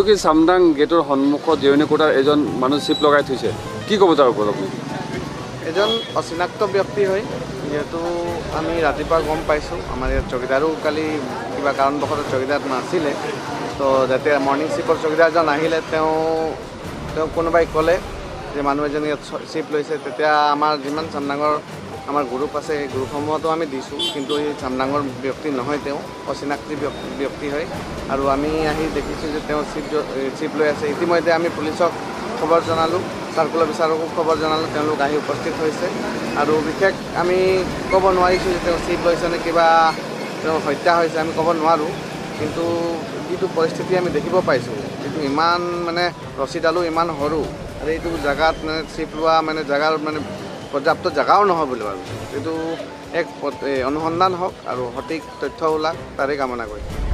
কি চামদাং গেটৰ সন্মুখত জিৰণি কোঠাৰ এজন মানুহ চিপ লগাই থৈছে কি ক'ব তাৰ ওপৰত আপুনি এজন অচিনাক্ত ব্যক্তি হয় যেহেতু আমি ৰাতিপুৱা গম পাইছোঁ আমাৰ ইয়াত চকীদাৰো কালি কিবা কাৰণবশতঃ চকীদাৰ নাছিলে তো যাতে মৰ্ণিং চিপৰ চকীদাৰজন আহিলে তেওঁ কোনোবাই ক'লে যে মানুহ এজনে ইয়াত চিপ লৈছে তেতিয়া আমাৰ যিমান চামদাঙৰ আমাৰ গ্ৰুপ আছে এই গ্ৰুপসমূহতো আমি দিছোঁ কিন্তু এই চামদাঙৰ ব্যক্তি নহয় তেওঁ অচিনাক্তি ব্যক্তি হয় আৰু আমি আহি দেখিছোঁ যে তেওঁ চিপ লৈ আছে ইতিমধ্যে আমি পুলিচক খবৰ জনালোঁ চাৰ্কুলাৰ বিচাৰকো খবৰ জনালোঁ তেওঁলোক আহি উপস্থিত হৈছে আৰু বিশেষ আমি ক'ব নোৱাৰিছোঁ যে তেওঁ চিপ লৈছে নে কিবা তেওঁ হত্যা হৈছে আমি ক'ব নোৱাৰোঁ কিন্তু যিটো পৰিস্থিতি আমি দেখিব পাইছোঁ যিটো ইমান মানে ৰছীডালো ইমান সৰু আৰু এইটো জেগাত মানে চিপ লোৱা মানে জেগাৰ মানে পৰ্যাপ্ত জেগাও নহয় বুলি ভাবোঁ এইটো এক অনুসন্ধান হওক আৰু সঠিক তথ্য ওলাক তাৰে কামনা কৰিছোঁ।